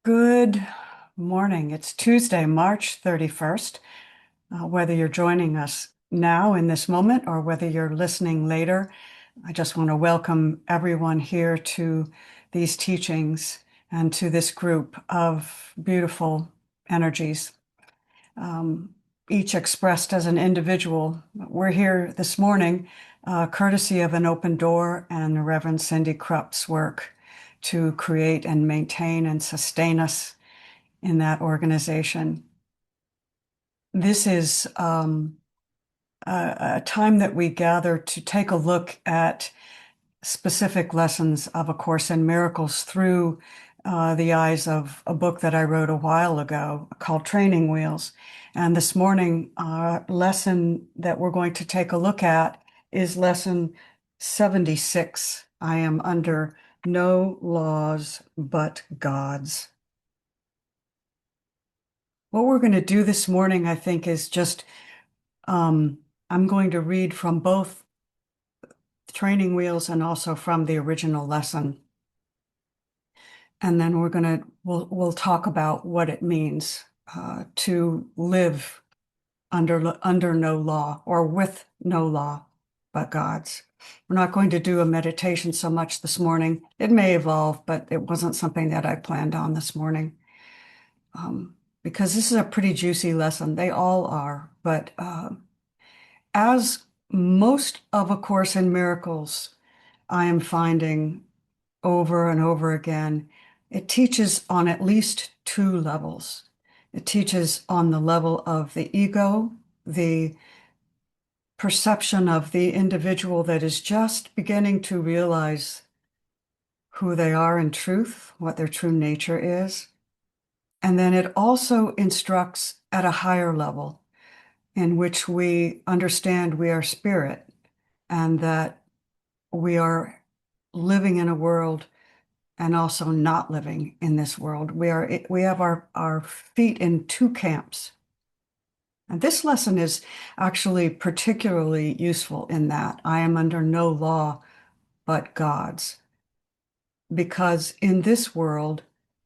Good morning. It's Tuesday, March 31st. Whether you're joining us now in this moment or whether you're listening later, I just want to welcome everyone here to these teachings and to this group of beautiful energies, um, each expressed as an individual. We're here this morning, courtesy of An Open Door and Reverend Cindy Krupp's work to create and maintain and sustain us in that organization. This is a time that we gather to take a look at specific lessons of A Course in Miracles through the eyes of a book that I wrote a while ago called Training Wheels. And this morning, our lesson that we're going to take a look at is lesson 76. I am under no laws but God's. What we're going to do this morning, I think, is just I'm going to read from both Training Wheels and also from the original lesson. And then we'll talk about what it means to live under no law or with no law but God's. We're not going to do a meditation so much this morning. It may evolve, but it wasn't something that I planned on this morning. Because this is a pretty juicy lesson. They all are, but as most of A Course in Miracles, I am finding over and over again, it teaches on at least two levels. It teaches on the level of the ego, the perception of the individual that is just beginning to realize who they are in truth, what their true nature is. And then it also instructs at a higher level in which we understand we are spirit and that we are living in a world and also not living in this world. We have our feet in two camps. And this lesson is actually particularly useful in that I am under no law but God's. Because in this world,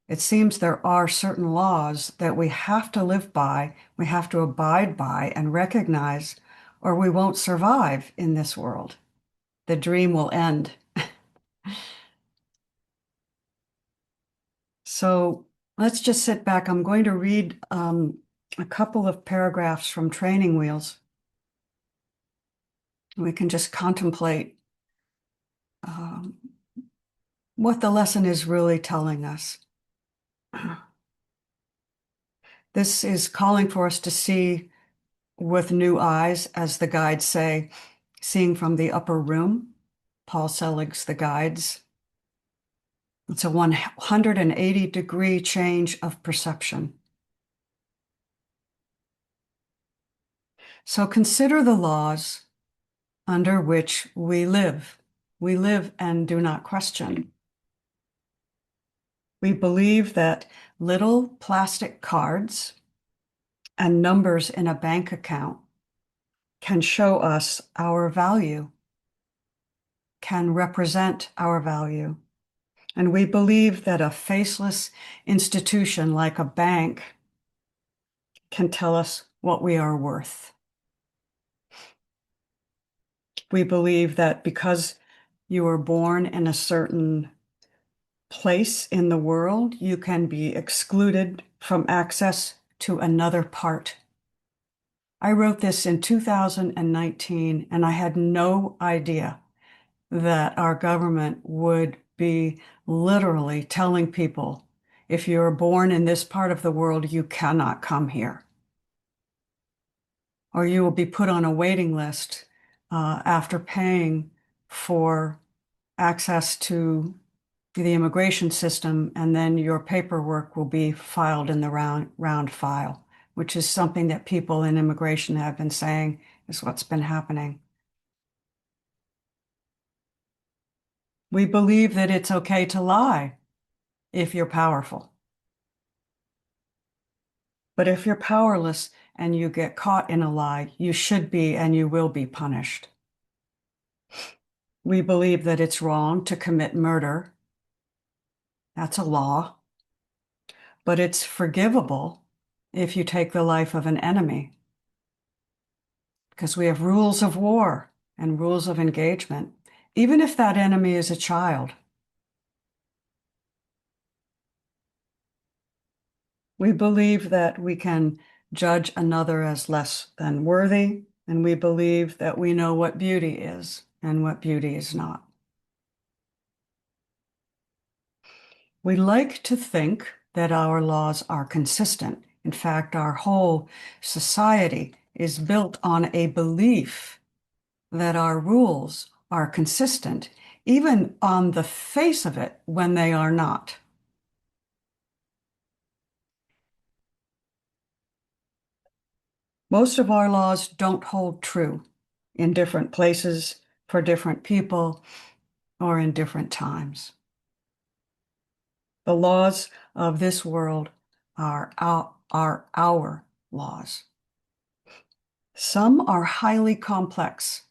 it seems there are certain laws that we have to live by, we have to abide by and recognize, or we won't survive in this world. The dream will end. So let's just sit back. I'm going to read a couple of paragraphs from Training Wheels. We can just contemplate um, what the lesson is really telling us. This is calling for us to see with new eyes, as the guides say, seeing from the upper room. Paul Selig's The Guides. It's a 180-degree change of perception. So consider the laws under which we live. We live and do not question. We believe that little plastic cards and numbers in a bank account can show us our value, can represent our value. And we believe that a faceless institution like a bank can tell us what we are worth. We believe that because you were born in a certain place in the world, you can be excluded from access to another part. I wrote this in 2019, and I had no idea that our government would be literally telling people, if you're born in this part of the world, you cannot come here. Or you will be put on a waiting list after paying for access to the immigration system, and then your paperwork will be filed in the round file, which is something that people in immigration have been saying is what's been happening. We believe that it's okay to lie if you're powerful. But if you're powerless and you get caught in a lie, you should be and you will be punished. We believe that it's wrong to commit murder. That's a law. but it's forgivable if you take the life of an enemy, because we have rules of war and rules of engagement, even if that enemy is a child. We believe that we can judge another as less than worthy, and we believe that we know what beauty is and what beauty is not. We like to think that our laws are consistent. In fact, our whole society is built on a belief that our rules are consistent, even on the face of it when they are not. Most of our laws don't hold true in different places for different people or in different times. The laws of this world are our laws. Some are highly complex,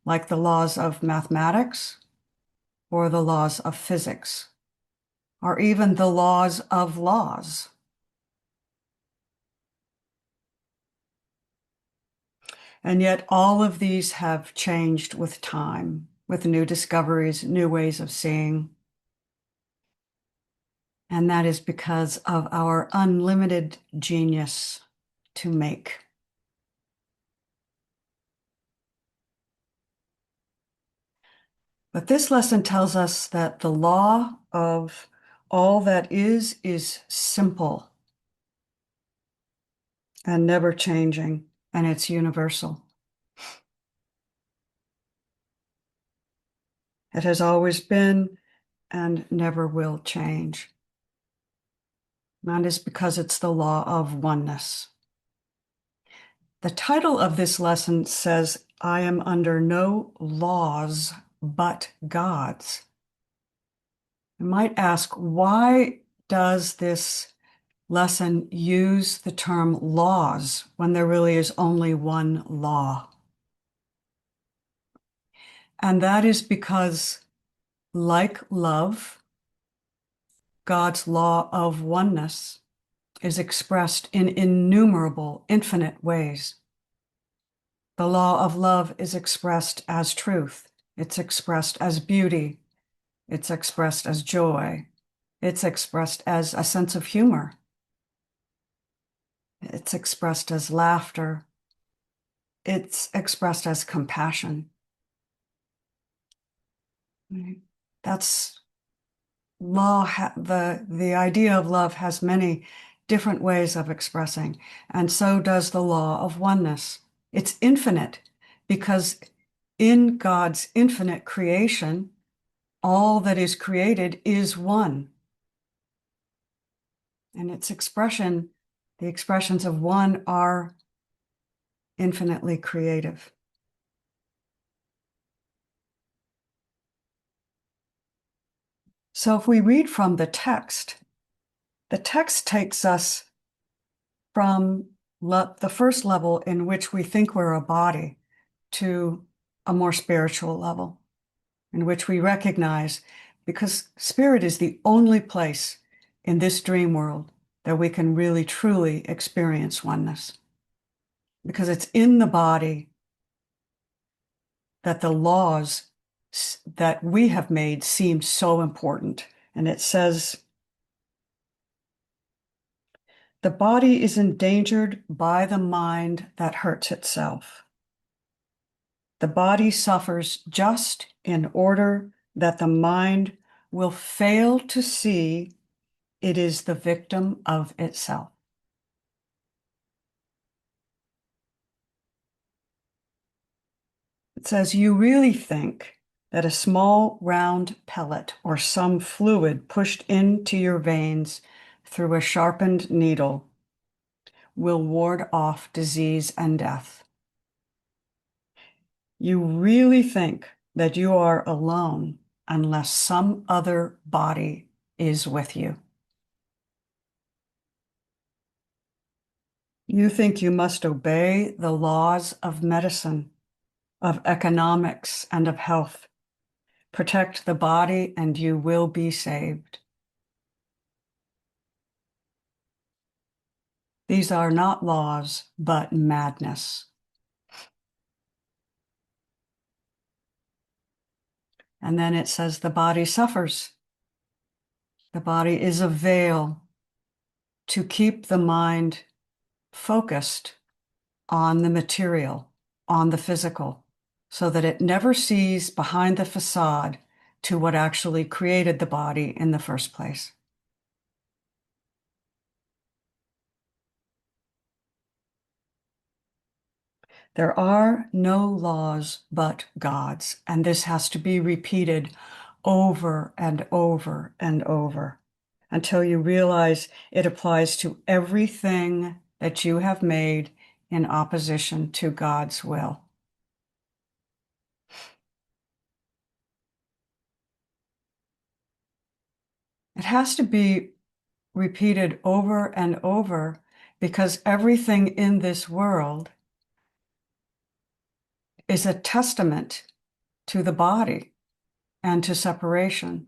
like the laws of mathematics or the laws of physics, or even the laws of laws. And yet all of these have changed with time, with new discoveries, new ways of seeing. And that is because of our unlimited genius to make. But this lesson tells us that the law of all that is simple and never changing, and it's universal. It has always been and never will change. And that is because it's the law of oneness. The title of this lesson says, I am under no laws but God's. You might ask, why does this lesson use the term laws when there really is only one law? And that is because, like love, God's law of oneness is expressed in innumerable, infinite ways. The law of love is expressed as truth. It's expressed as beauty. It's expressed as joy. It's expressed as a sense of humor. It's expressed as laughter. It's expressed as compassion. That's law. The idea of love has many different ways of expressing, and so does the law of oneness. It's infinite because in God's infinite creation, all that is created is one. And its expression, the expressions of one, are infinitely creative. So if we read from the text takes us from the first level in which we think we're a body to a more spiritual level in which we recognize, because spirit is the only place in this dream world that we can really truly experience oneness, because it's in the body that the laws that we have made seem so important. And it says, the body is endangered by the mind that hurts itself. The body suffers just in order that the mind will fail to see it is the victim of itself. It says, you really think that a small round pellet or some fluid pushed into your veins through a sharpened needle will ward off disease and death. You really think that you are alone unless some other body is with you. You think you must obey the laws of medicine, of economics, and of health. Protect the body and you will be saved. These are not laws, but madness. And then it says the body suffers. The body is a veil to keep the mind focused on the material, on the physical, so that it never sees behind the facade to what actually created the body in the first place. There are no laws but God's, and this has to be repeated over and over and over until you realize it applies to everything that you have made in opposition to God's will. It has to be repeated over and over because everything in this world is a testament to the body and to separation.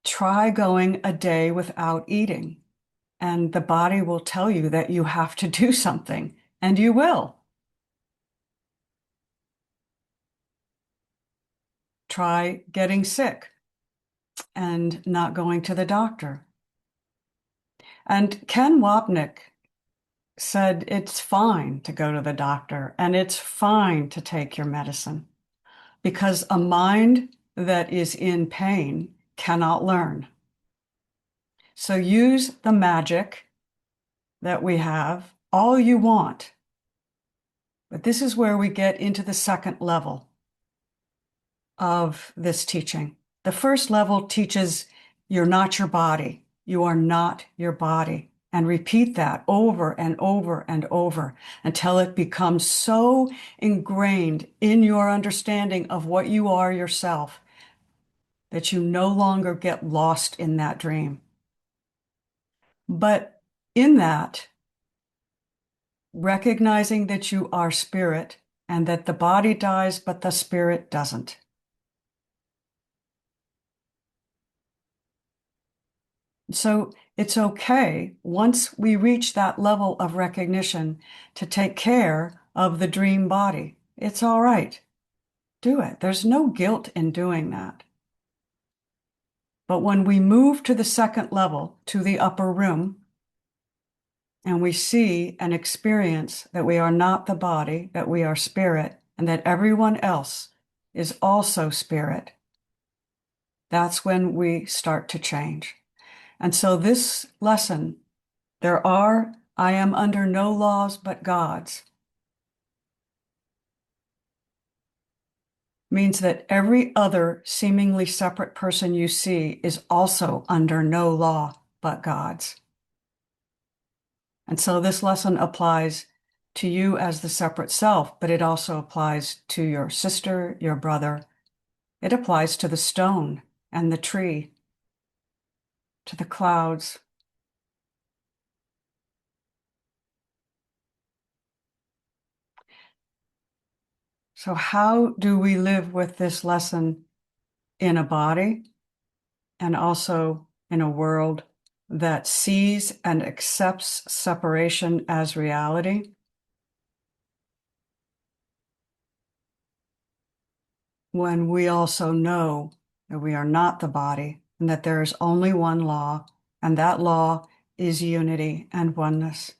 Try going a day without eating, and the body will tell you that you have to do something, and you will. Try getting sick and not going to the doctor. And Ken Wapnick said it's fine to go to the doctor and it's fine to take your medicine because a mind that is in pain cannot learn. So use the magic that we have all you want. But this is where we get into the second level of this teaching. The first level teaches you're not your body. You are not your body. And repeat that over and over and over until it becomes so ingrained in your understanding of what you are yourself that you no longer get lost in that dream. But in that, recognizing that you are spirit and that the body dies, but the spirit doesn't. So it's okay once we reach that level of recognition to take care of the dream body. It's all right. Do it. There's no guilt in doing that. But when we move to the second level, to the upper room, and we see and experience that we are not the body, that we are spirit, and that everyone else is also spirit, that's when we start to change. And so this lesson, I am under no laws but God's, means that every other seemingly separate person you see is also under no law but God's. And so this lesson applies to you as the separate self, but it also applies to your sister, your brother. It applies to the stone and the tree, to the clouds. So how do we live with this lesson in a body and also in a world that sees and accepts separation as reality? When we also know that we are not the body and that there is only one law, and that law is unity and oneness.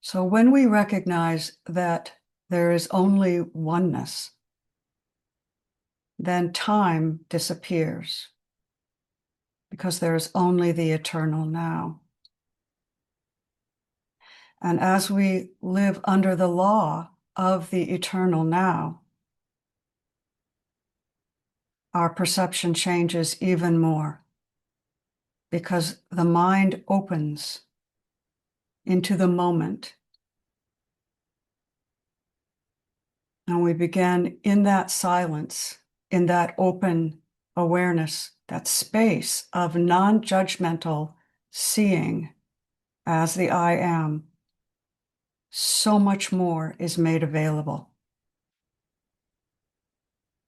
So when we recognize that there is only oneness, then time disappears because there is only the eternal now. And as we live under the law of the eternal now, our perception changes even more because the mind opens into the moment. And we begin in that silence, in that open awareness, that space of non-judgmental seeing as the I am. So much more is made available.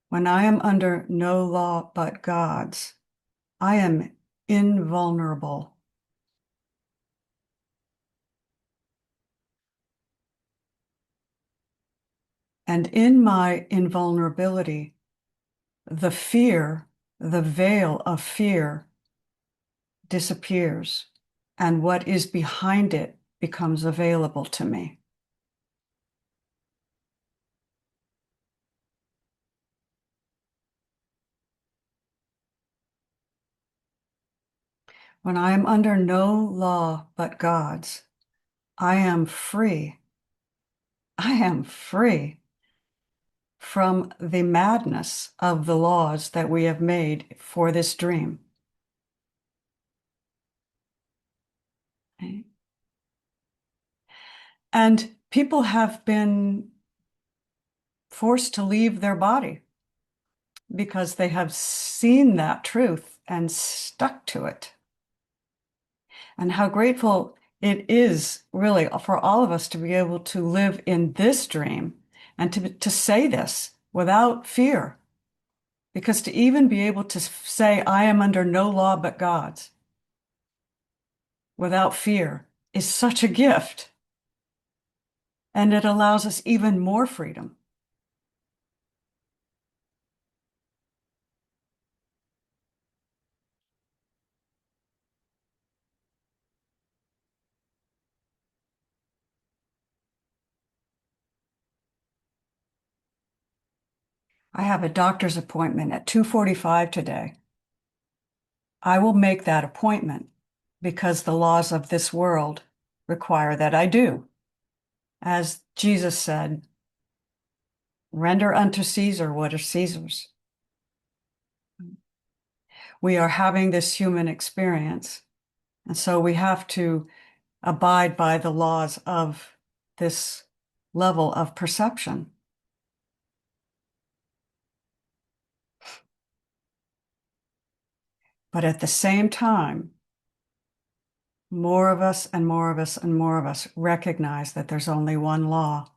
When I am under no law but God's, I am invulnerable. And in my invulnerability, the fear, the veil of fear disappears, and what is behind it becomes available to me. When I am under no law but God's, I am free. I am free from the madness of the laws that we have made for this dream. Okay? And people have been forced to leave their body because they have seen that truth and stuck to it. And how grateful it is really for all of us to be able to live in this dream and to say this without fear. Because to even be able to say, I am under no law but God's, without fear, is such a gift. And it allows us even more freedom. I have a doctor's appointment at 2:45 today. I will make that appointment because the laws of this world require that I do. As Jesus said, render unto Caesar what is Caesar's. We are having this human experience, and so we have to abide by the laws of this level of perception. But at the same time, more of us and more of us and more of us recognize that there's only one law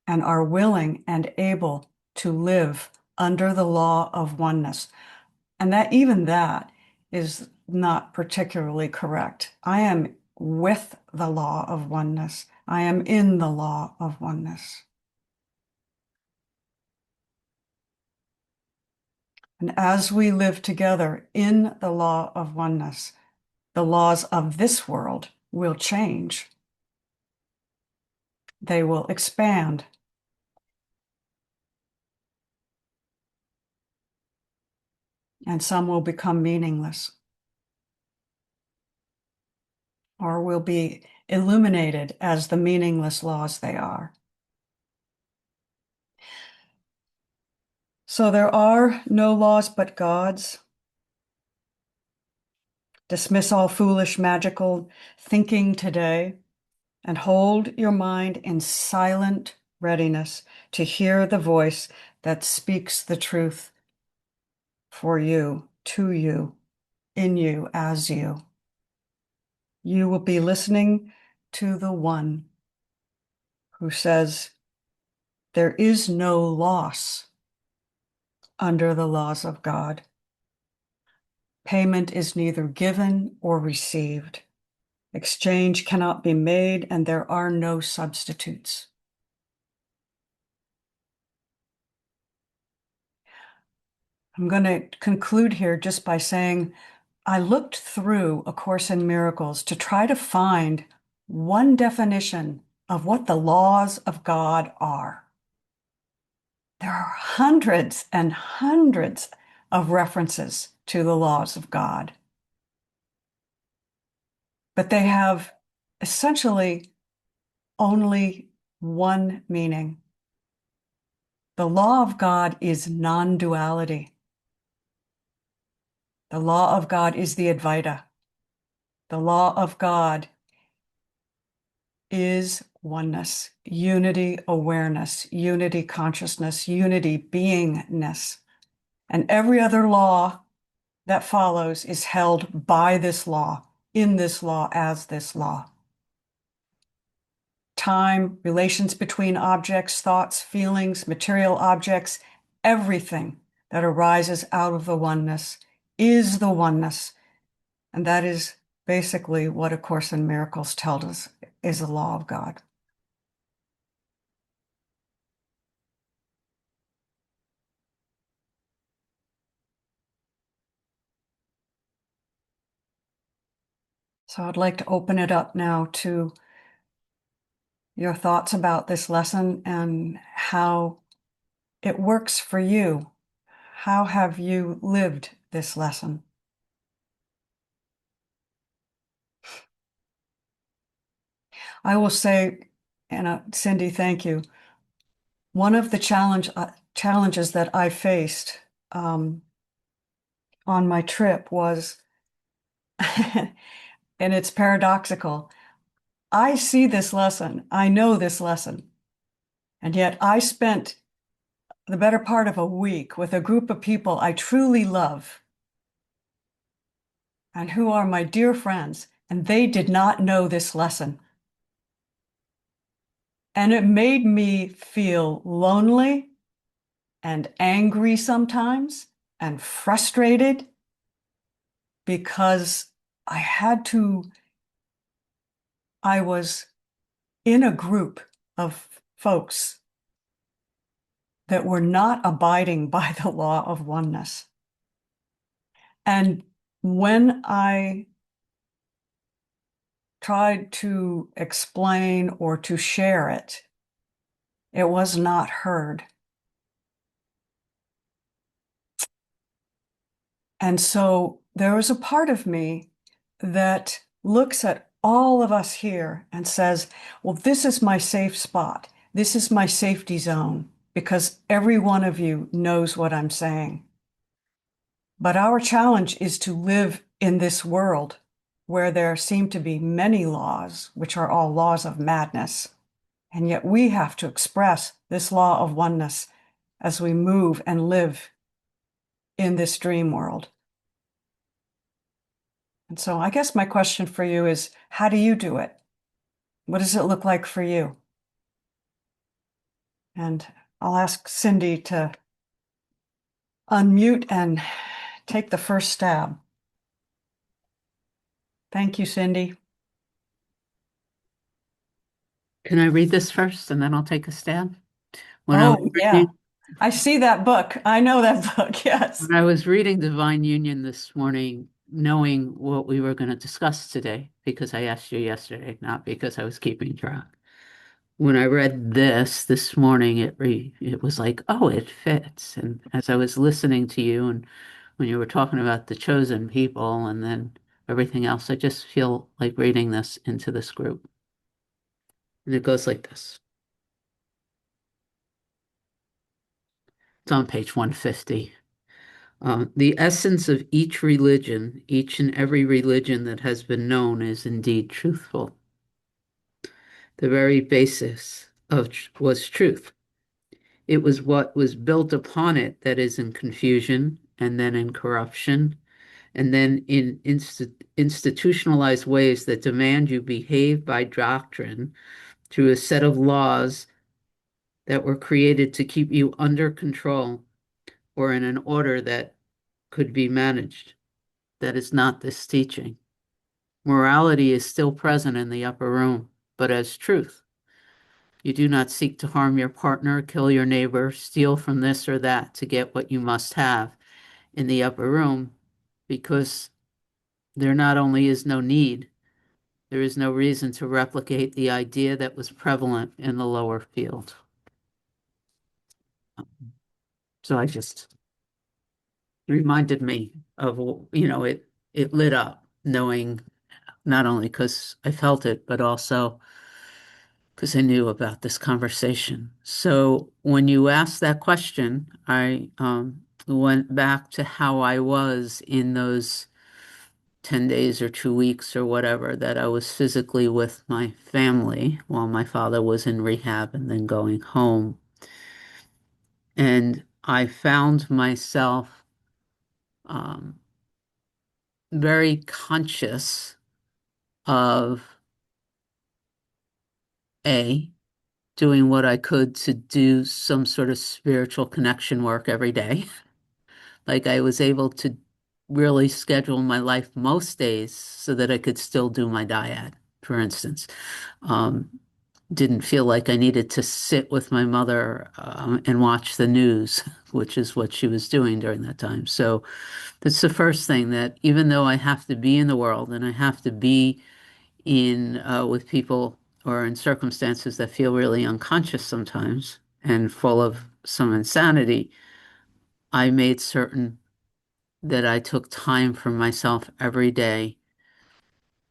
and are willing and able to live under the law of oneness. And that even that is not particularly correct. I am with the law of oneness. I am in the law of oneness. And as we live together in the law of oneness, the laws of this world will change. They will expand. And some will become meaningless or will be illuminated as the meaningless laws they are. So there are no laws but God's. Dismiss all foolish, magical thinking today and hold your mind in silent readiness to hear the voice that speaks the truth for you, to you, in you, as you. You will be listening to the one who says, there is no loss under the laws of God. Payment is neither given or received. Exchange cannot be made, and there are no substitutes. I'm going to conclude here just by saying I looked through A Course in Miracles to try to find one definition of what the laws of God are. There are hundreds and hundreds of references to the laws of God, but they have essentially only one meaning. The law of God is non-duality. The law of God is the Advaita. The law of God is oneness, unity awareness, unity consciousness, unity beingness. And every other law that follows is held by this law, in this law, as this law. time, relations between objects, thoughts, feelings, material objects, everything that arises out of the oneness is the oneness. And that is basically what A Course in Miracles tells us is the law of God. So I'd like to open it up now to your thoughts about this lesson and how it works for you. How have you lived this lesson? I will say, and Cindy, thank you. One of the challenges that I faced on my trip was, and it's paradoxical, I see this lesson, I know this lesson, and yet I spent the better part of a week with a group of people I truly love and who are my dear friends, and they did not know this lesson. And it made me feel lonely and angry sometimes and frustrated because I was in a group of folks that were not abiding by the law of oneness. And when I tried to explain or to share it, it was not heard. And so there is a part of me that looks at all of us here and says, well, this is my safe spot. This is my safety zone because every one of you knows what I'm saying. But our challenge is to live in this world where there seem to be many laws, which are all laws of madness. And yet we have to express this law of oneness as we move and live in this dream world. And so I guess my question for you is, how do you do it? What does it look like for you? And I'll ask Cindy to unmute and take the first stab. Thank you, Cindy. Can I read this first and then I'll take a stab? When I was Oh, yeah. I see that book. I know that book. Yes. when I was reading Divine Union this morning, knowing what we were going to discuss today, because I asked you yesterday, not because I was keeping track. When I read this morning, it was like, oh, it fits. And as I was listening to you and when you were talking about the chosen people and then everything else, I just feel like reading this into this group. And it goes like this. It's on page 150. The essence of each religion, each and every religion that has been known, is indeed truthful. The very basis of was truth. It was what was built upon it that is in confusion, and then in corruption, and then in institutionalized ways that demand you behave by doctrine through a set of laws that were created to keep you under control or in an order that could be managed. That is not this teaching. Morality is still present in the upper room, but as truth. You do not seek to harm your partner, kill your neighbor, steal from this or that to get what you must have in the upper room, because there not only is no need, there is no reason to replicate the idea that was prevalent in the lower field. So I just reminded me of, it lit up knowing not only because I felt it, but also because I knew about this conversation. So when you asked that question, I went back to how I was in those 10 days or 2 weeks or whatever that I was physically with my family while my father was in rehab and then going home. And I found myself um, very conscious of A, doing what I could to do some sort of spiritual connection work every day. Like I was able to really schedule my life most days so that I could still do my dyad, for instance. Um, didn't feel like I needed to sit with my mother and watch the news, which is what she was doing during that time. So that's the first thing, that even though I have to be in the world and I have to be in with people or in circumstances that feel really unconscious sometimes and full of some insanity, I made certain that I took time for myself every day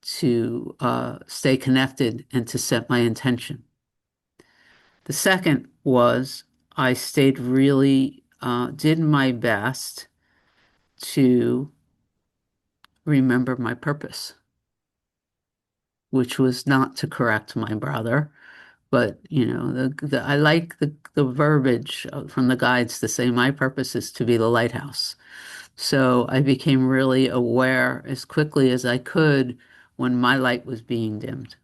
to stay connected and to set my intention. The second was I stayed really, did my best to remember my purpose, which was not to correct my brother, but I like the verbiage from the guides to say my purpose is to be the lighthouse. So I became really aware as quickly as I could when my light was being dimmed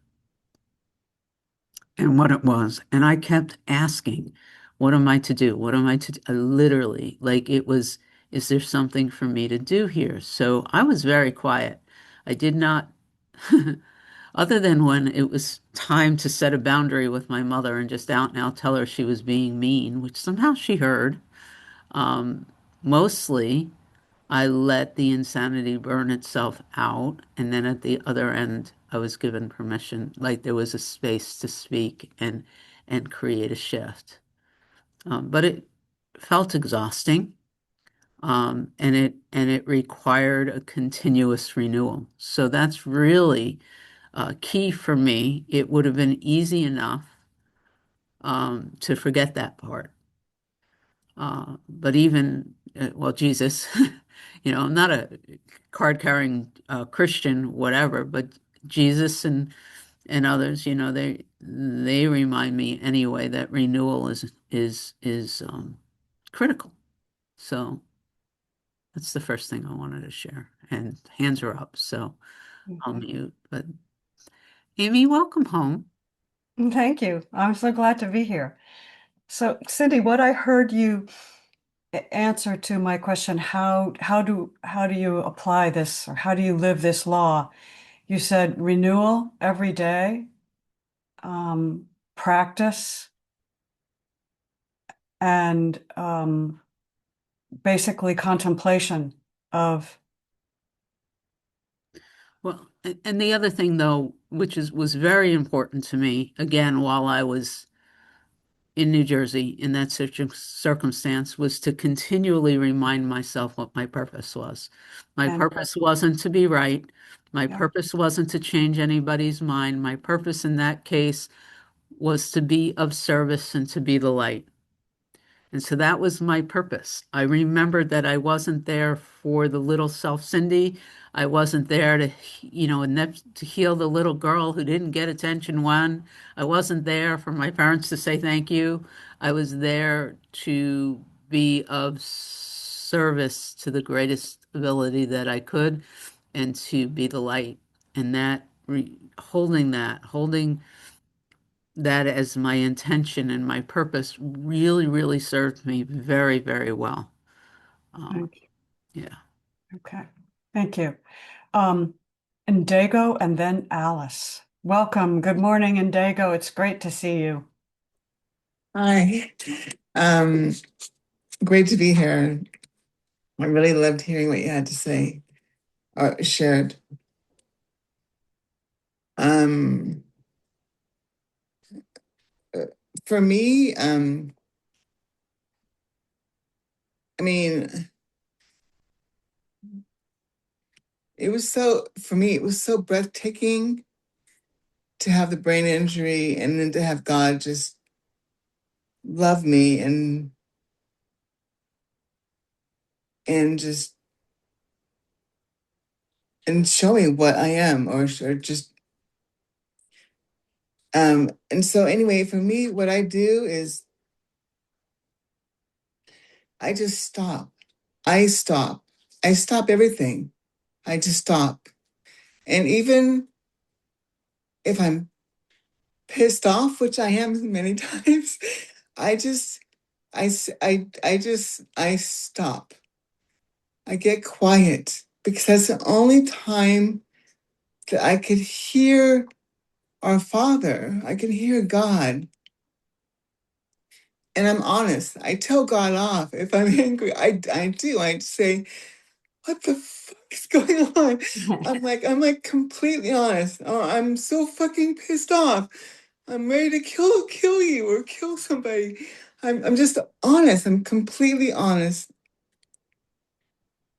and what it was. And I kept asking, what am I to do? What am I to do? Literally, like it was, is there something for me to do here? So I was very quiet. I did not, other than when it was time to set a boundary with my mother and just out and out tell her she was being mean, which somehow she heard. Um, Mostly, I let the insanity burn itself out, and then at the other end, I was given permission, like there was a space to speak and create a shift. But it felt exhausting, and it required a continuous renewal. So that's really key for me. It would have been easy enough to forget that part. But even, well, Jesus, I'm not a card carrying Christian, whatever, but Jesus and others, they remind me anyway that renewal is critical. So that's the first thing I wanted to share. And hands are up, so I'll Okay. mute. But Amy, welcome home. Thank you. I'm so glad to be here. So, Cindy, what I heard you answer to my question, how do you apply this, or how do you live this law? You said renewal every day, practice, and basically contemplation of. Well, and the other thing though, which was very important to me, again, while I was in New Jersey in that circumstance, was to continually remind myself what my purpose was. My And purpose wasn't to be right. My yeah, purpose wasn't to change anybody's mind. My purpose in that case was to be of service and to be the light. And so that was my purpose. I remembered that I wasn't there for the little self Cindy. I wasn't there to, to heal the little girl who didn't get attention one. I wasn't there for my parents to say thank you. I was there to be of service to the greatest ability that I could and to be the light. And holding that as my intention and my purpose really, really served me very, very well. Uh, thank you. yeah. Okay, thank you. Um, Indigo and then Alice. Welcome. Good morning, Indigo. It's great to see you. Hi. Um, Great to be here. I really loved hearing what you had to say or shared. Um, for me, I mean, for me, it was so breathtaking to have the brain injury and then to have God just love me and just and show me what I am or just and so anyway, for me, what I do is I just stop. I stop. I stop everything. I just stop. And even if I'm pissed off, which I am many times, I just, I stop. I get quiet because that's the only time that I could hear our Father. I can hear God. And I'm honest. I tell God off if I'm angry. I do. I say, what the fuck is going on? I'm like completely honest. Oh, I'm so fucking pissed off. I'm ready to kill you or kill somebody. I'm just honest. I'm completely honest.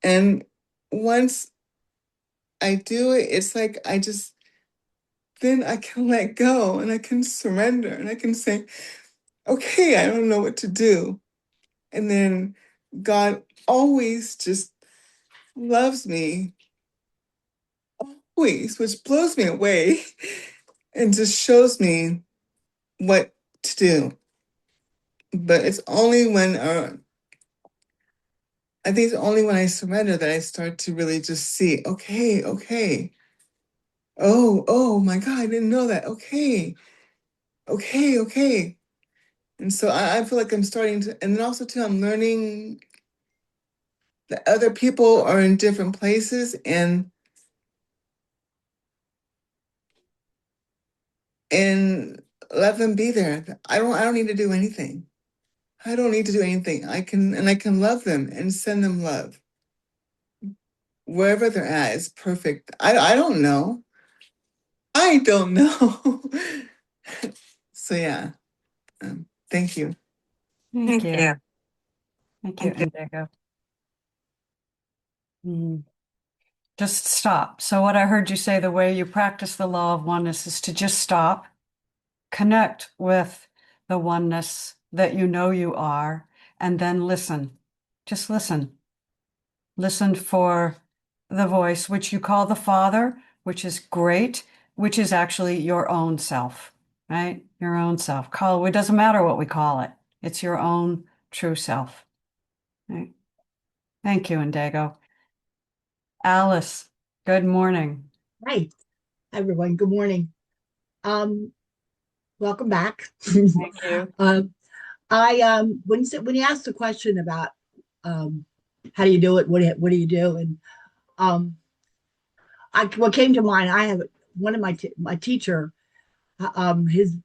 And once I do it, it's like then I can let go and I can surrender and I can say, okay, I don't know what to do. And then God always just loves me, always, which blows me away and just shows me what to do. But it's only when, I think it's only when I surrender that I start to really just see, okay. Oh my God, I didn't know that. Okay. And so I feel like I'm starting to, and then also too, I'm learning that other people are in different places and let them be there. I don't need to do anything. I don't need to do anything. I can love them and send them love. Wherever they're at is perfect. I don't know. I don't know. So yeah. Thank you. Thank you. Yeah. Thank you, Indigo. Just stop. So what I heard you say, the way you practice the law of oneness is to just stop, connect with the oneness that you know you are, and then listen. Just listen. Listen for the voice, which you call the Father, which is great, which is actually your own self, right? Your own self. It doesn't matter what we call it. It's your own true self. Right? Thank you, Indigo. Alice, good morning. Hi, everyone. Good morning. Um, Welcome back. Thank you. When you asked the question about um how do you do it, what do you do? And um what came to mind, I have one of my teacher, his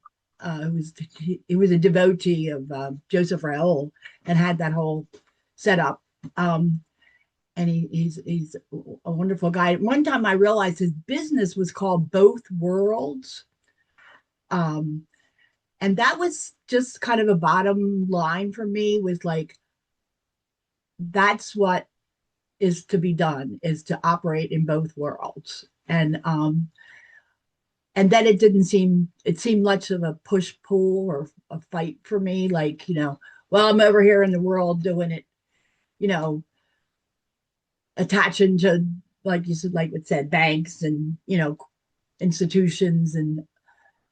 he was a devotee of Joseph Raoul and had that whole setup. And he's a wonderful guy. One time I realized his business was called Both Worlds. Um, and that was just kind of a bottom line for me, was like, that's what is to be done, is to operate in both worlds. And then it seemed much of a push pull or a fight for me, like, well, I'm over here in the world doing it, you know attaching to, like you said, like it said, banks and institutions and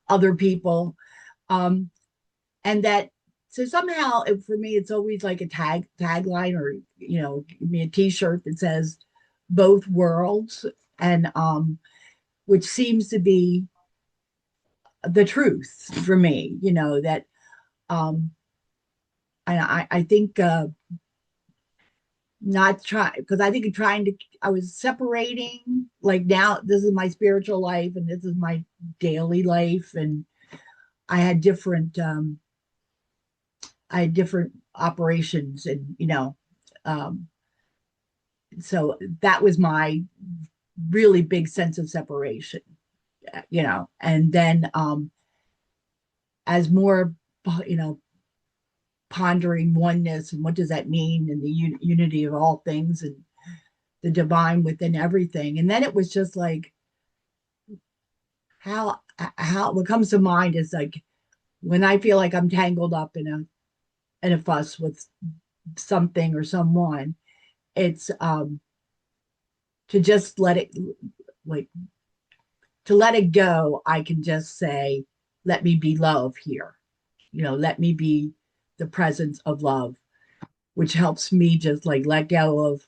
other people. um and that, so somehow, for me, it's always like a tagline, or give me a t-shirt that says both worlds. And which seems to be the truth for me, that um I think, not try, because I think I was separating, like, now this is my spiritual life and this is my daily life, and I had different operations, and um so that was my really big sense of separation. And then, as more, you know pondering oneness and what does that mean, and the unity of all things, and the divine within everything. And then it was just like, how what comes to mind is, like, when I feel like I'm tangled up in a fuss with something or someone, it's to just let it, like, to let it go. I can just say, let me be love here. Let me be the presence of love, which helps me just, like, let go of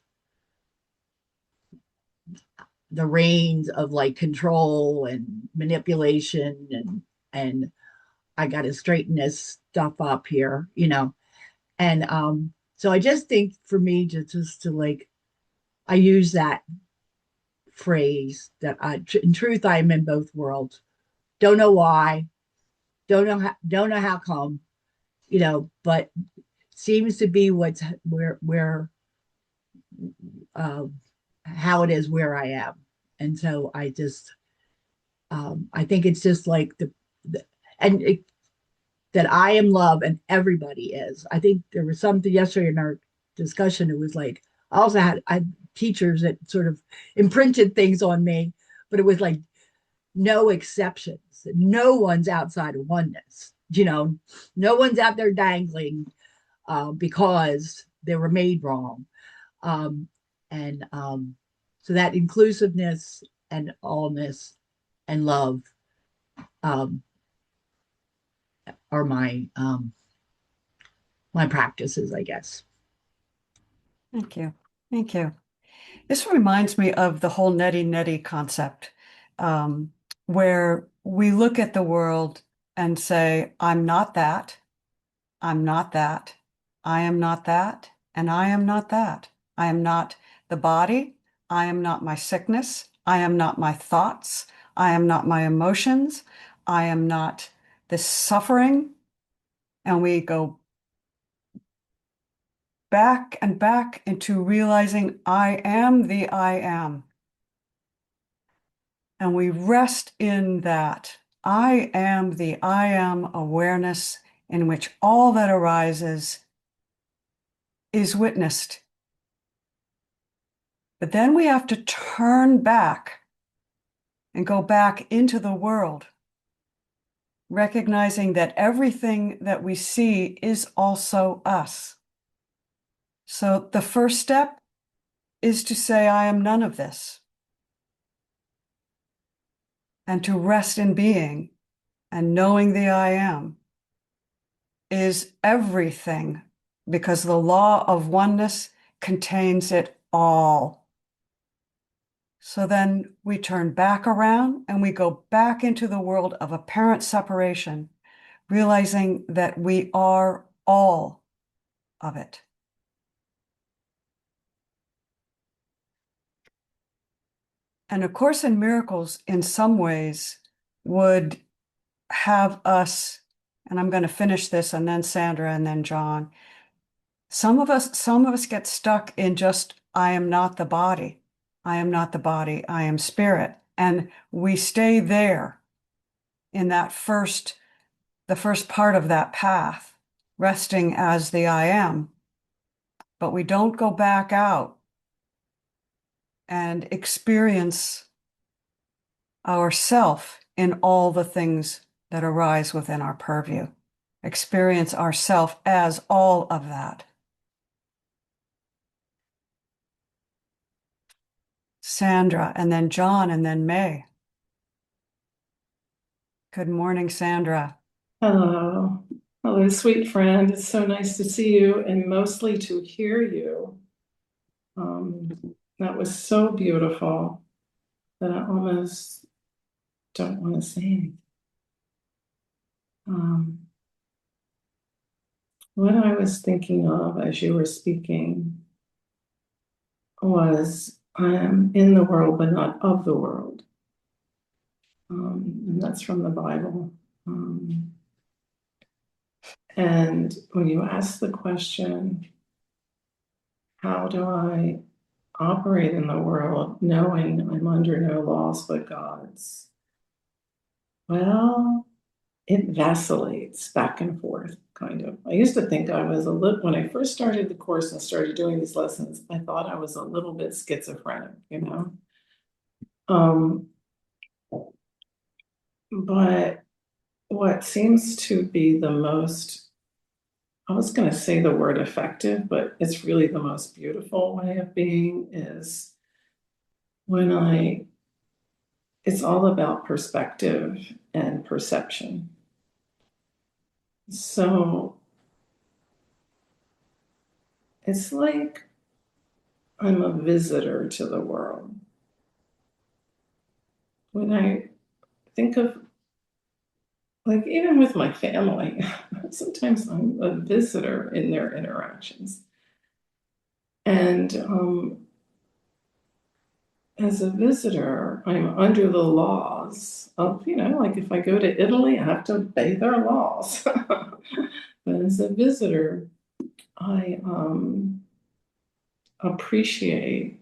the reins of, like, control and manipulation, and I got to straighten this stuff up here, And so I just think for me, just to like, I use that phrase that in truth, I am in both worlds. Don't know why, don't know how come, but seems to be where uh, how it is where I am. And so I just, I think it's just like the and it, that I am love and everybody is. I think there was something yesterday in our discussion. It was like, I also had teachers that sort of imprinted things on me, but it was like no exceptions. No one's outside of oneness. No one's out there dangling because they were made wrong. Um, and so that inclusiveness and allness and love um, are my practices, I guess. Thank you. Thank you. This reminds me of the whole neti neti concept, um, where we look at the world and say, I'm not that, I'm not that, I am not that, and I am not that. I am not the body, I am not my sickness, I am not my thoughts, I am not my emotions, I am not this suffering. And we go back and back into realizing I am the I am. And we rest in that. I am the I am awareness in which all that arises is witnessed. But then we have to turn back and go back into the world, recognizing that everything that we see is also us. So the first step is to say, I am none of this, and to rest in being and knowing the I am is everything, because the law of oneness contains it all. So then we turn back around and we go back into the world of apparent separation, realizing that we are all of it. And A Course in Miracles, in some ways, would have us, and I'm going to finish this, and then Sandra, and then John. Some of us get stuck in just, I am not the body. I am not the body. I am spirit. And we stay there in the first part of that path, resting as the I am. But we don't go back out and experience ourself in all the things that arise within our purview. Experience ourself as all of that. Sandra, and then John, and then May. Good morning, Sandra. Hello. Hello, sweet friend. It's so nice to see you and mostly to hear you. That was so beautiful that I almost don't want to say anything. What I was thinking of as you were speaking was I am in the world, but not of the world. And that's from the Bible. And when you ask the question, how do I operate in the world knowing I'm under no laws but God's? Well, it vacillates back and forth, kind of. I used to think I was when I first started the course and started doing these lessons, I thought I was a little bit schizophrenic, But what seems to be the most, I was going to say the word effective, but it's really the most beautiful way of being is it's all about perspective and perception. So it's like I'm a visitor to the world. When I think of like even with my family, sometimes I'm a visitor in their interactions. And as a visitor, I'm under the laws of, like if I go to Italy, I have to obey their laws. But as a visitor, I appreciate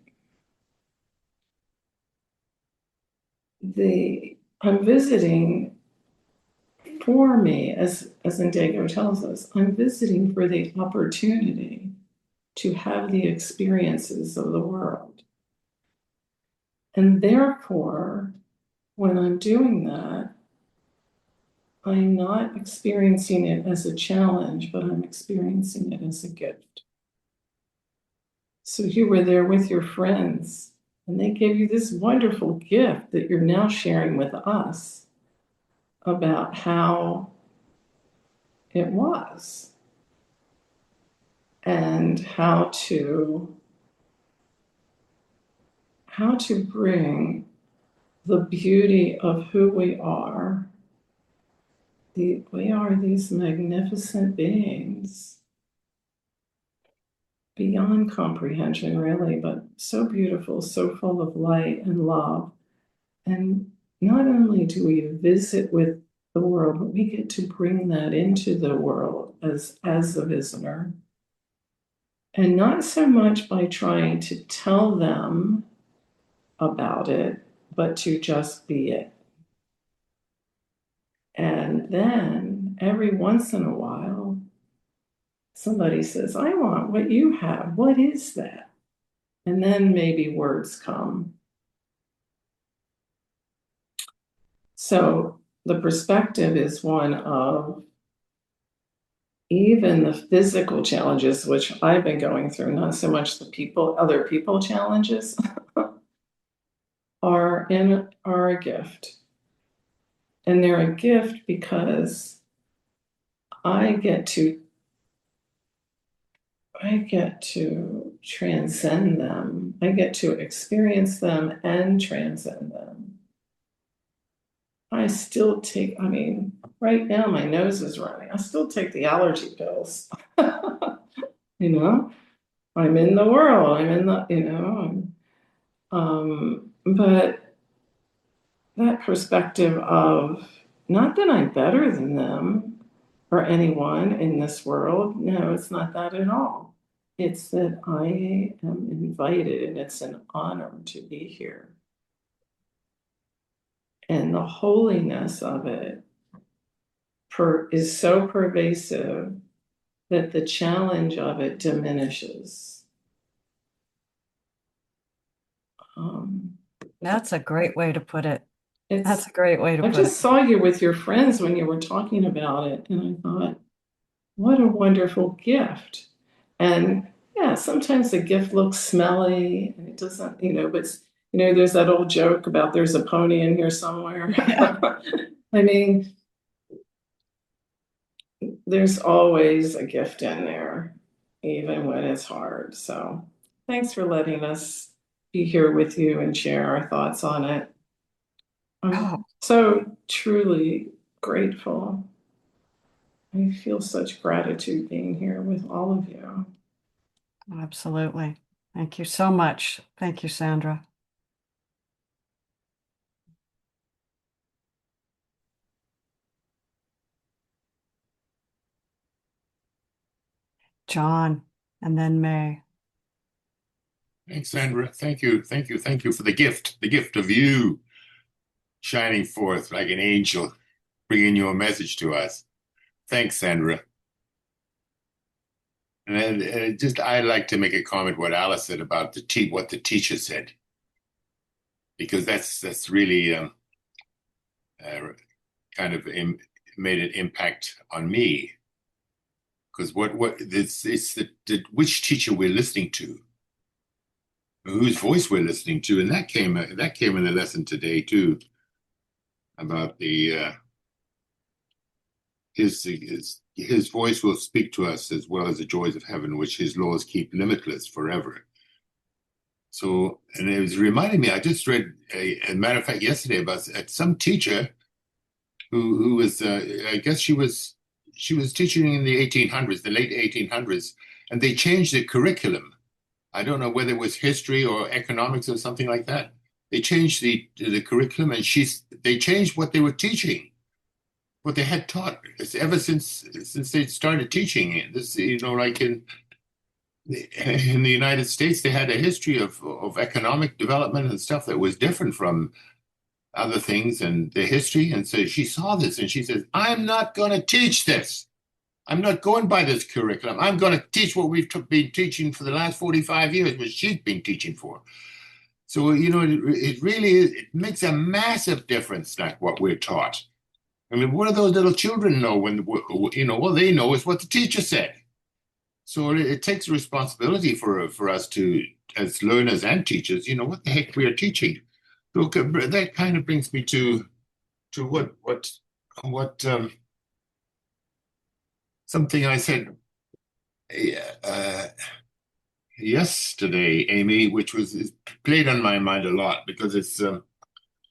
I'm visiting for me, as Indigo tells us, I'm visiting for the opportunity to have the experiences of the world. And therefore, when I'm doing that, I'm not experiencing it as a challenge, but I'm experiencing it as a gift. So you were there with your friends, and they gave you this wonderful gift that you're now sharing with us about how it was and how to bring the beauty of who we are. We are these magnificent beings beyond comprehension, really, but so beautiful, so full of light and love. And not only do we visit with the world, but we get to bring that into the world as a visitor. And not so much by trying to tell them about it, but to just be it. And then every once in a while, somebody says, I want what you have. What is that? And then maybe words come. So the perspective is one of even the physical challenges, which I've been going through, not so much the other people challenges, are a gift. And they're a gift because I get to transcend them. I get to experience them and transcend them. I still take, right now my nose is running. I still take the allergy pills. I'm in the world. I'm in the, but that perspective of not that I'm better than them or anyone in this world. No, it's not that at all. It's that I am invited and it's an honor to be here. And the holiness of it is so pervasive that the challenge of it diminishes. That's a great way to put it. That's a great way to I put it. just saw you with your friends when you were talking about it, and I thought, what a wonderful gift. And yeah, sometimes the gift looks smelly and it doesn't, but there's that old joke about there's a pony in here somewhere. There's always a gift in there, even when it's hard. So thanks for letting us be here with you and share our thoughts on it. I'm so truly grateful. I feel such gratitude being here with all of you. Absolutely. Thank you so much. Thank you, Sandra. John, and then May. Thanks, Sandra. Thank you. Thank you. Thank you for the gift of you shining forth like an angel, bringing your message to us. Thanks, Sandra. And I'd like to make a comment what Alice said about what the teacher said, because that's really kind of made an impact on me. Because it's which teacher we're listening to, whose voice we're listening to, and that came in the lesson today too, about the his voice will speak to us as well as the joys of heaven, which his laws keep limitless forever. So, and it was reminding me, I just read a matter of fact yesterday about some teacher who was I guess she was teaching in the 1800s, the late 1800s, and they changed the curriculum. I don't know whether it was history or economics or something like that. They changed the curriculum, and they changed what they were teaching, what they had taught. It's ever since they started teaching it. This, like in the United States, they had a history of economic development and stuff that was different from other things and the history. And so she saw this and she says, I'm not going to teach this. I'm not going by this curriculum. I'm going to teach what we've been teaching for the last 45 years, which she's been teaching for. So, it really is, it makes a massive difference, like what we're taught. I mean, what do those little children know when, all they know is what the teacher said. So it takes responsibility for us to, as learners and teachers, what the heck we are teaching. So that kind of brings me to what something I said yesterday, Amy, which is played on my mind a lot because it's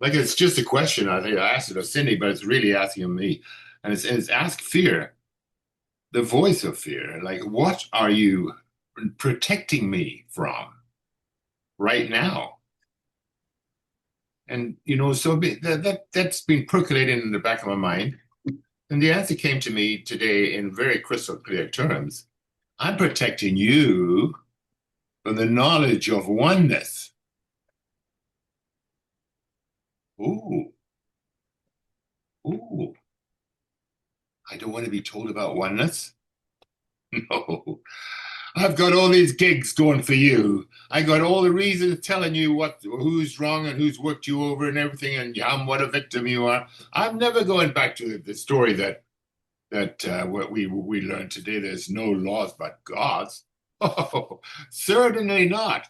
it's just a question. I think I asked it of Cindy, but it's really asking me, and it's ask fear, the voice of fear. Like, what are you protecting me from right now? And so that's been percolating in the back of my mind. And the answer came to me today in very crystal clear terms. I'm protecting you from the knowledge of oneness. Ooh. Ooh. I don't want to be told about oneness. No. I've got all these gigs going for you. I got all the reasons telling you who's wrong and who's worked you over and everything, and what a victim you are. I'm never going back to the story that what we learned today. There's no laws but God's. Oh, certainly not.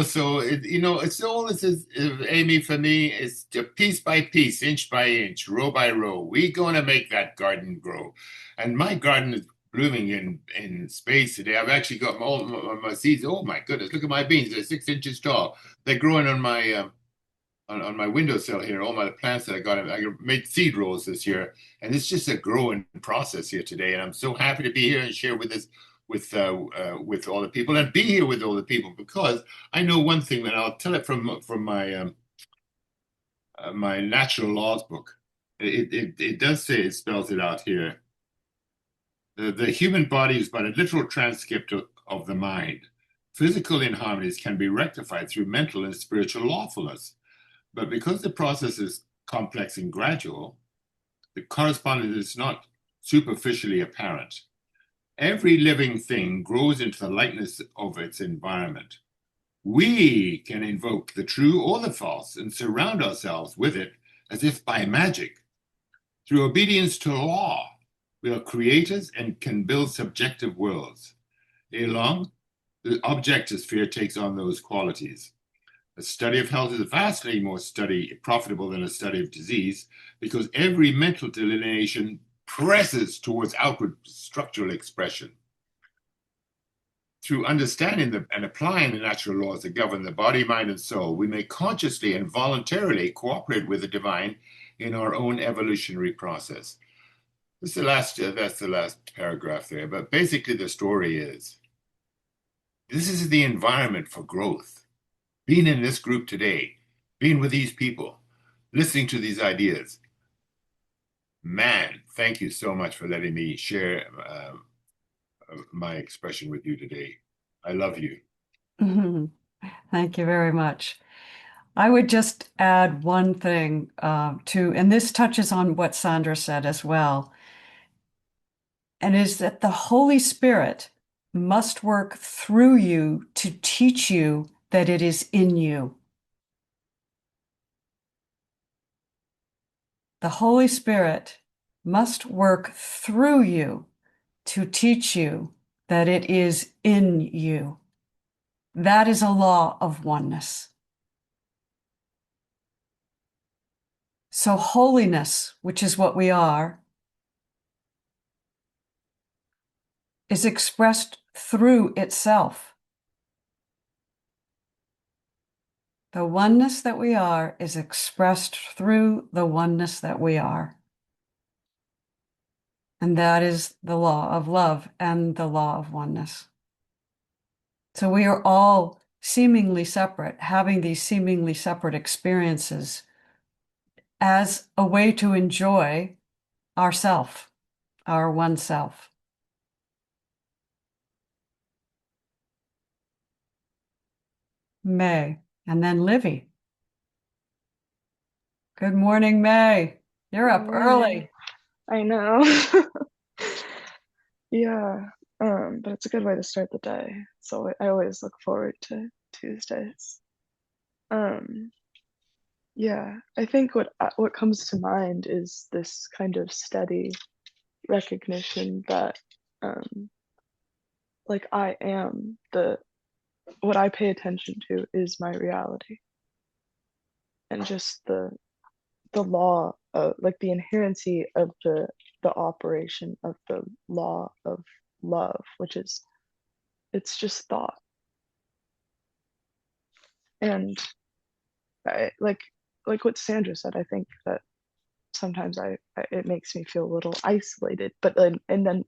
So it's all this is, Amy, for me, it's piece by piece, inch by inch, row by row. We're going to make that garden grow, and my garden is blooming in spades today. I've actually got all my seeds. Oh my goodness, look at my beans. They're 6 inches tall. They're growing on my on my windowsill here. All my plants that I made seed rolls this year, and it's just a growing process here today. And I'm so happy to be here and share with this with all the people and be here with all the people, because I know one thing, and I'll tell it from my my natural laws book. It does say, it spells it out here. The human body is but a literal transcript of the mind. Physical inharmonies can be rectified through mental and spiritual lawfulness. But because the process is complex and gradual, the correspondence is not superficially apparent. Every living thing grows into the likeness of its environment. We can invoke the true or the false and surround ourselves with it as if by magic. Through obedience to law, we are creators and can build subjective worlds. Ere long, the objective sphere takes on those qualities. A study of health is vastly more profitable than a study of disease, because every mental delineation presses towards outward structural expression. Through understanding and applying the natural laws that govern the body, mind, and soul, we may consciously and voluntarily cooperate with the divine in our own evolutionary process. That's the last paragraph there. But basically, the story is, this is the environment for growth. Being in this group today, being with these people, listening to these ideas. Man, thank you so much for letting me share my expression with you today. I love you. Thank you very much. I would just add one thing and this touches on what Sandra said as well, and is that the Holy Spirit must work through you to teach you that it is in you. The Holy Spirit must work through you to teach you that it is in you. That is a law of oneness. So holiness, which is what we are, is expressed through itself. The oneness that we are is expressed through the oneness that we are. And that is the law of love and the law of oneness. So we are all seemingly separate, having these seemingly separate experiences as a way to enjoy ourself, our one self. May, and then Livy. Good morning, May. You're up early. I know. Yeah. But it's a good way to start the day. So I always look forward to Tuesdays. Yeah, I think what comes to mind is this kind of steady recognition that like I am what I pay attention to is my reality. And just the law of like the inherency of the operation of the law of love, which is it's just thought. And I like what Sandra said, I think that sometimes it makes me feel a little isolated, but then and then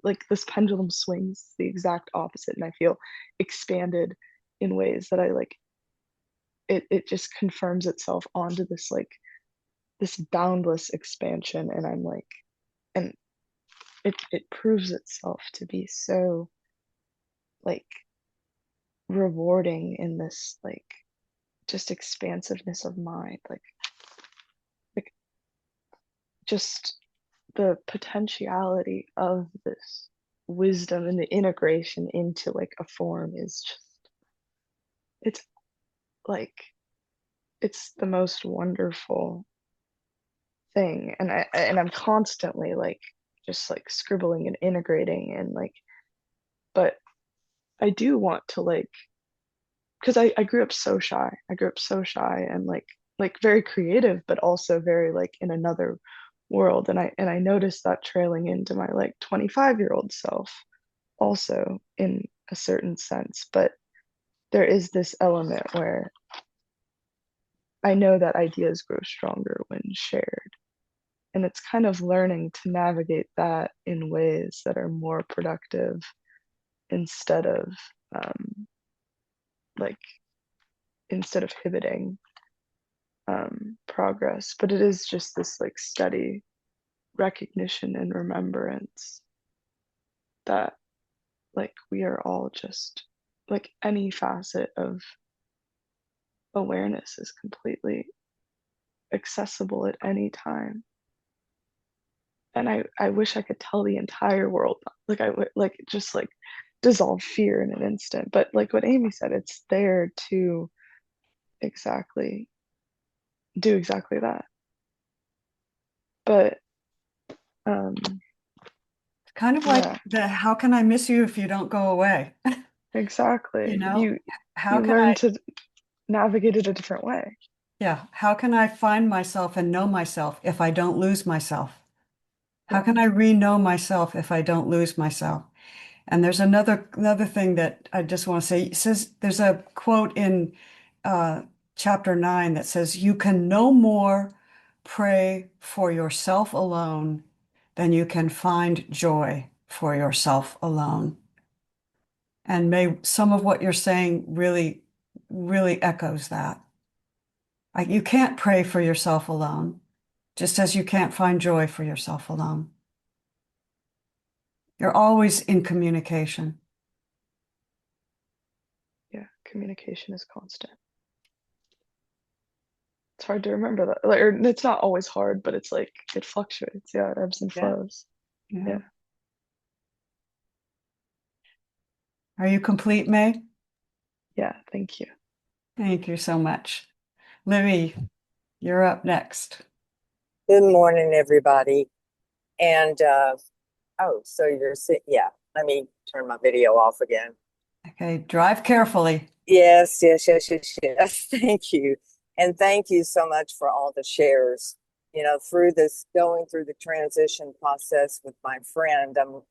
like this pendulum swings the exact opposite, and I feel expanded in ways that I like it just confirms itself onto this like this boundless expansion, and I'm like, and it proves itself to be so like rewarding in this like just expansiveness of mind, like just the potentiality of this wisdom and the integration into like a form is just it's like it's the most wonderful thing. And I'm constantly like just like scribbling and integrating and like, but I do want to like, because I grew up so shy. I grew up so shy and like very creative, but also very like in another world. And I noticed that trailing into my like 25-year-old self also in a certain sense. But there is this element where I know that ideas grow stronger when shared. And it's kind of learning to navigate that in ways that are more productive instead of like instead of inhibiting progress. But it is just this like steady recognition and remembrance that like we are all just like any facet of awareness is completely accessible at any time. And I wish I could tell the entire world, like I would like just like dissolve fear in an instant. But like what Amy said, it's there to exactly do exactly that. But It's kind of like yeah, the how can I miss you if you don't go away? exactly. You know, You how can learn I, to navigate it a different way. yeah, how can I find myself and know myself if I don't lose myself? How Yeah. can I re-know myself if I don't lose myself? And there's another thing that I just want to say. It says there's a quote in chapter 9 that says, "You can no more pray for yourself alone than you can find joy for yourself alone." And may some of what you're saying really, really echoes that. Like you can't pray for yourself alone, just as you can't find joy for yourself alone. You're always in communication. Yeah, communication is constant. It's hard to remember that. Like, or it's not always hard, but it's like it fluctuates. Yeah, it ebbs and Yeah. flows. Yeah. Yeah. Are you complete, May? Yeah, thank you. Thank you so much. Livy, you're up next. Good morning, everybody. And oh, so you're yeah, let me turn my video off again. Okay, drive carefully. Yes. Thank you. And thank you so much for all the shares. You know, through this, going through the transition process with my friend, I'm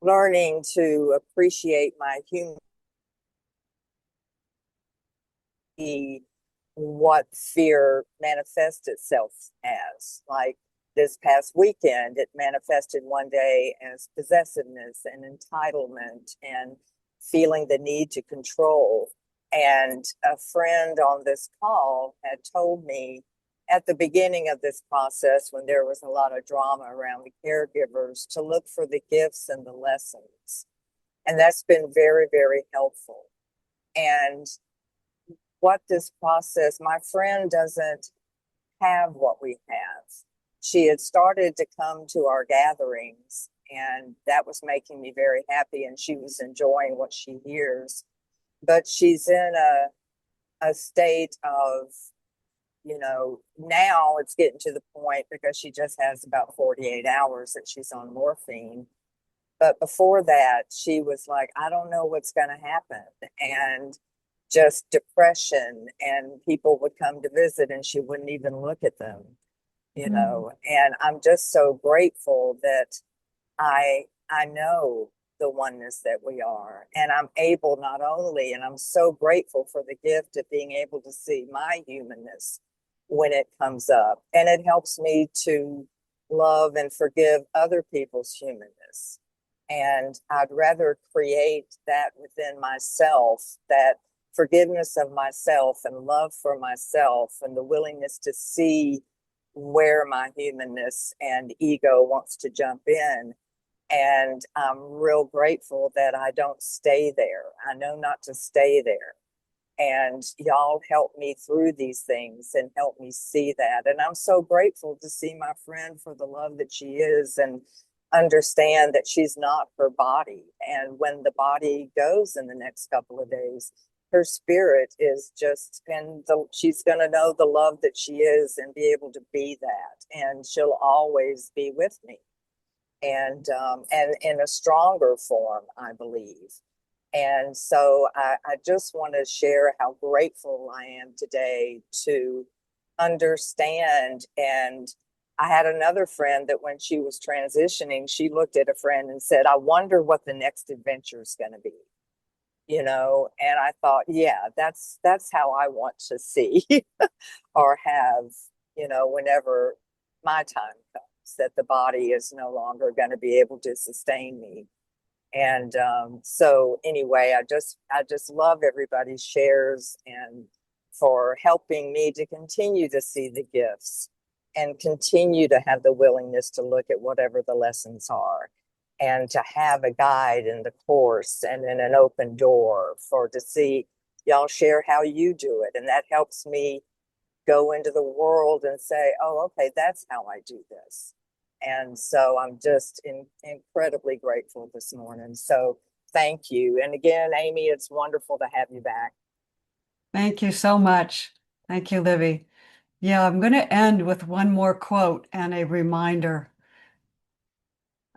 learning to appreciate my human, what fear manifests itself as. Like, this past weekend, it manifested one day as possessiveness and entitlement and feeling the need to control. And a friend on this call had told me at the beginning of this process, when there was a lot of drama around the caregivers, to look for the gifts and the lessons. And that's been very, very helpful. And what this process, my friend doesn't have what we have. She had started to come to our gatherings, and that was making me very happy, and she was enjoying what she hears. But she's in a state of, now it's getting to the point, because she just has about 48 hours that she's on morphine. But before that, she was like, I don't know what's going to happen. And just depression, and people would come to visit and she wouldn't even look at them, and I'm just so grateful that I know the oneness that we are, and I'm able not only, and I'm so grateful for the gift of being able to see my humanness when it comes up, and it helps me to love and forgive other people's humanness. And I'd rather create that within myself, that forgiveness of myself and love for myself, and the willingness to see where my humanness and ego wants to jump in. And I'm real grateful that I don't stay there. I know not to stay there. And y'all help me through these things and help me see that. And I'm so grateful to see my friend for the love that she is, and understand that she's not her body. And when the body goes in the next couple of days, her spirit is just, and she's going to know the love that she is and be able to be that. And she'll always be with me. And in a stronger form, I believe. And so I just want to share how grateful I am today to understand. And I had another friend that when she was transitioning, she looked at a friend and said, I wonder what the next adventure is going to be. And I thought, yeah, that's how I want to see or have, whenever my time comes, that the body is no longer going to be able to sustain me. And so anyway, I just love everybody's shares, and for helping me to continue to see the gifts and continue to have the willingness to look at whatever the lessons are, and to have a guide in the course and in an open door to see y'all share how you do it. And that helps me go into the world and say, oh, okay, that's how I do this. And so I'm just incredibly grateful this morning. So thank you. And again, Amy, it's wonderful to have you back. Thank you so much. Thank you, Livy. Yeah, I'm going to end with one more quote and a reminder.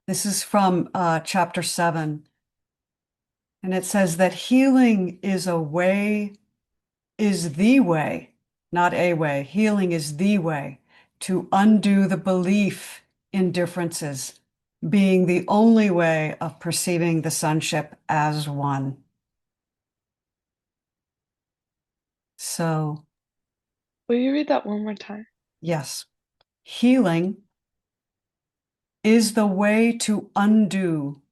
This is from chapter 7. And it says that healing is the way, not a way. Healing is the way to undo the belief in differences, being the only way of perceiving the sonship as one. So, Will you read that one more time? yes, healing is the way to undo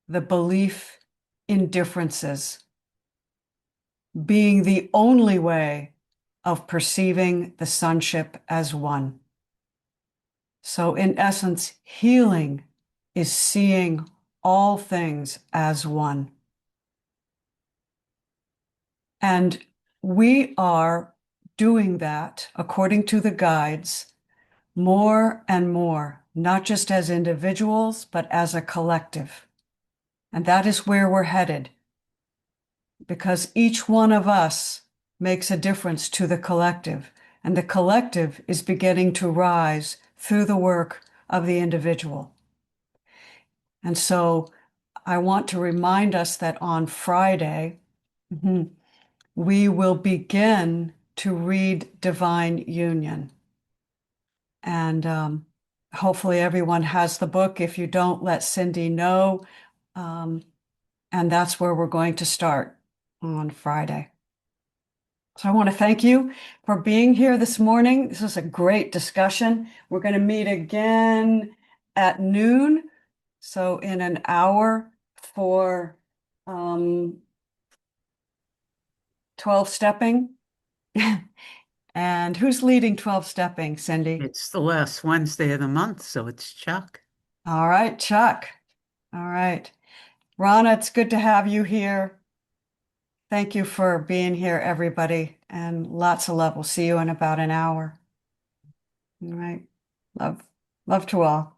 the belief in differences, being the only way of perceiving the sonship as one. So in essence, healing is seeing all things as one. And we are doing that according to the guides more and more, not just as individuals, but as a collective. And that is where we're headed, because each one of us makes a difference to the collective, and the collective is beginning to rise through the work of the individual. And so I want to remind us that on Friday, we will begin to read Divine Union. And hopefully everyone has the book. If you don't, let Cindy know. And that's where we're going to start on Friday. So I want to thank you for being here this morning. This was a great discussion. We're going to meet again at noon, so in an hour for 12 stepping. And who's leading 12 stepping, Cindy? It's the last Wednesday of the month, so it's Chuck. All right, Chuck. All right. Rana, it's good to have you here. Thank you for being here, everybody, and lots of love. We'll see you in about an hour. All right. Love to all.